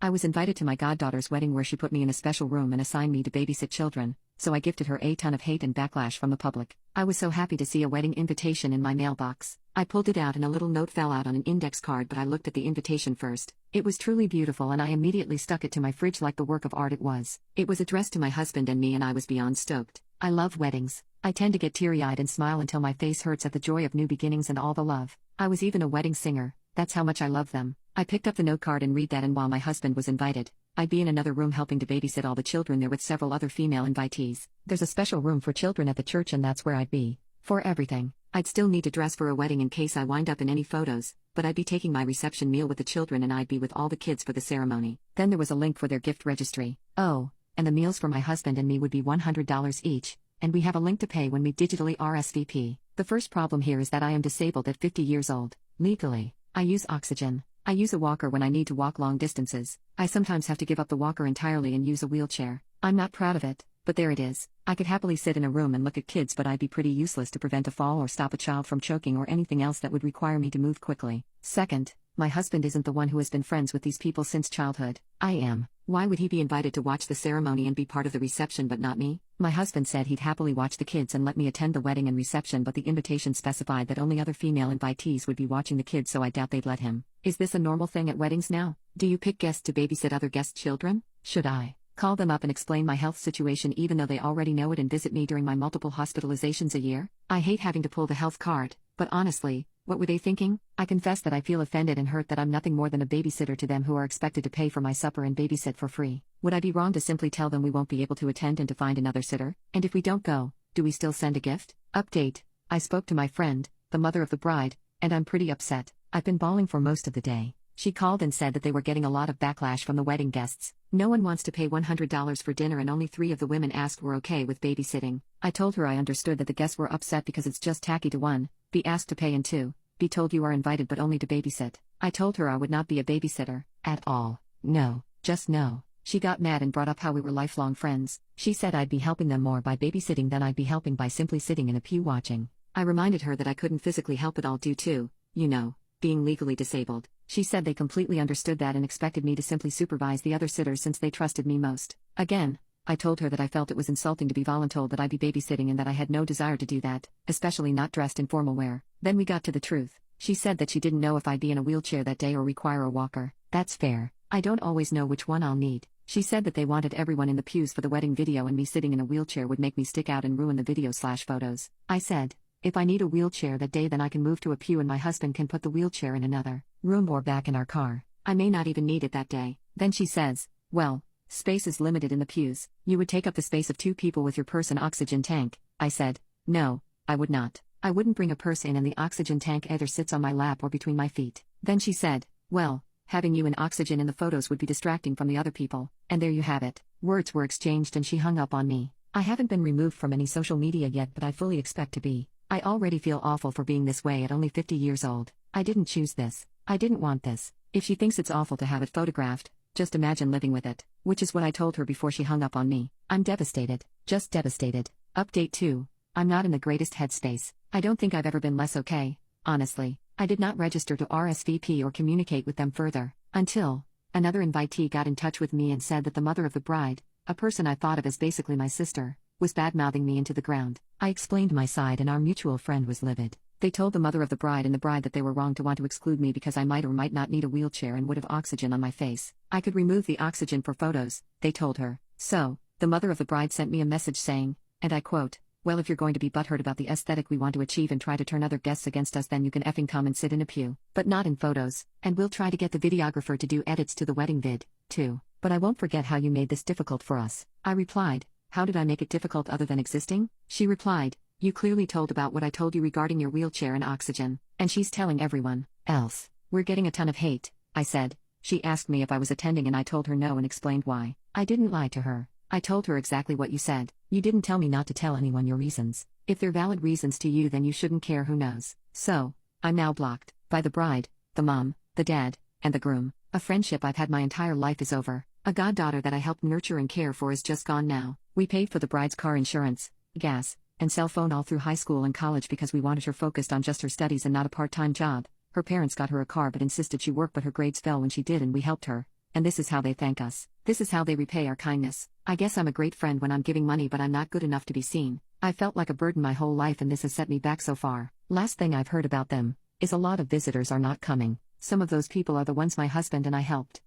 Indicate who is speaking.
Speaker 1: I was invited to my goddaughter's wedding where she put me in a special room and assigned me to babysit children, so I gifted her a ton of hate and backlash from the public. I was so happy to see a wedding invitation in my mailbox. I pulled it out and a little note fell out on an index card, but I looked at the invitation first. It was truly beautiful and I immediately stuck it to my fridge like the work of art it was. It was addressed to my husband and me and I was beyond stoked. I love weddings. I tend to get teary-eyed and smile until my face hurts at the joy of new beginnings and all the love. I was even a wedding singer. That's how much I love them. I picked up the note card and read that, and while my husband was invited, I'd be in another room helping to babysit all the children there with several other female invitees. There's a special room for children at the church and that's where I'd be. For everything. I'd still need to dress for a wedding in case I wind up in any photos, but I'd be taking my reception meal with the children and I'd be with all the kids for the ceremony. Then there was a link for their gift registry. Oh, and the meals for my husband and me would be $100 each, and we have a link to pay when we digitally RSVP. The first problem here is that I am disabled at 50 years old. Legally, I use oxygen. I use a walker when I need to walk long distances. I sometimes have to give up the walker entirely and use a wheelchair. I'm not proud of it, but there it is. I could happily sit in a room and look at kids, but I'd be pretty useless to prevent a fall or stop a child from choking or anything else that would require me to move quickly. Second, my husband isn't the one who has been friends with these people since childhood. I am. Why would he be invited to watch the ceremony and be part of the reception but not me? My husband said he'd happily watch the kids and let me attend the wedding and reception, but the invitation specified that only other female invitees would be watching the kids, so I doubt they'd let him. Is this a normal thing at weddings now? Do you pick guests to babysit other guests' children? Should I call them up and explain my health situation even though they already know it and visit me during my multiple hospitalizations a year? I hate having to pull the health card, but honestly, what were they thinking? I confess that I feel offended and hurt that I'm nothing more than a babysitter to them who are expected to pay for my supper and babysit for free. Would I be wrong to simply tell them we won't be able to attend and to find another sitter? And if we don't go, do we still send a gift? Update: I spoke to my friend, the mother of the bride, and I'm pretty upset. I've been bawling for most of the day. She called and said that they were getting a lot of backlash from the wedding guests. No one wants to pay $100 for dinner and only 3 of the women asked were okay with babysitting. I told her I understood that the guests were upset because it's just tacky to 1, be asked to pay, and 2, be told you are invited but only to babysit. I told her I would not be a babysitter, at all. No, just no. She got mad and brought up how we were lifelong friends. She said I'd be helping them more by babysitting than I'd be helping by simply sitting in a pew watching. I reminded her that I couldn't physically help it all due to, being legally disabled. She said they completely understood that and expected me to simply supervise the other sitters since they trusted me most. Again, I told her that I felt it was insulting to be voluntold that I'd be babysitting and that I had no desire to do that, especially not dressed in formal wear. Then we got to the truth. She said that she didn't know if I'd be in a wheelchair that day or require a walker. That's fair. I don't always know which one I'll need. She said that they wanted everyone in the pews for the wedding video and me sitting in a wheelchair would make me stick out and ruin the video/photos. I said, if I need a wheelchair that day then I can move to a pew and my husband can put the wheelchair in another room or back in our car. I may not even need it that day. Then she says, well, space is limited in the pews. You would take up the space of 2 people with your purse and oxygen tank. I said, no, I would not. I wouldn't bring a purse in and the oxygen tank either sits on my lap or between my feet. Then she said, well, having you in oxygen in the photos would be distracting from the other people. And there you have it. Words were exchanged and she hung up on me. I haven't been removed from any social media yet, but I fully expect to be. I already feel awful for being this way at only 50 years old. I didn't choose this. I didn't want this. If she thinks it's awful to have it photographed, just imagine living with it. Which is what I told her before she hung up on me. I'm devastated. Just devastated. Update 2. I'm not in the greatest headspace. I don't think I've ever been less okay, honestly. I did not register to RSVP or communicate with them further, until another invitee got in touch with me and said that the mother of the bride, a person I thought of as basically my sister, was bad-mouthing me into the ground. I explained my side and our mutual friend was livid. They told the mother of the bride and the bride that they were wrong to want to exclude me because I might or might not need a wheelchair and would have oxygen on my face. I could remove the oxygen for photos, they told her. So, the mother of the bride sent me a message saying, and I quote, well, if you're going to be butthurt about the aesthetic we want to achieve and try to turn other guests against us, then you can effing come and sit in a pew. But not in photos, and we'll try to get the videographer to do edits to the wedding vid, too. But I won't forget how you made this difficult for us. I replied, how did I make it difficult other than existing? She replied, you clearly told about what I told you regarding your wheelchair and oxygen, and she's telling everyone else. We're getting a ton of hate, I said. She asked me if I was attending and I told her no and explained why. I didn't lie to her. I told her exactly what you said. You didn't tell me not to tell anyone your reasons. If they're valid reasons to you then you shouldn't care who knows. So, I'm now blocked. By the bride, the mom, the dad, and the groom. A friendship I've had my entire life is over. A goddaughter that I helped nurture and care for is just gone now. We paid for the bride's car insurance, gas, and cell phone all through high school and college because we wanted her focused on just her studies and not a part-time job. Her parents got her a car but insisted she work, but her grades fell when she did and we helped her. and this is how they thank us. This is how they repay our kindness. I guess I'm a great friend when I'm giving money, but I'm not good enough to be seen. I felt like a burden my whole life, and this has set me back so far. Last thing I've heard about them is a lot of visitors are not coming. Some of those people are the ones my husband and I helped.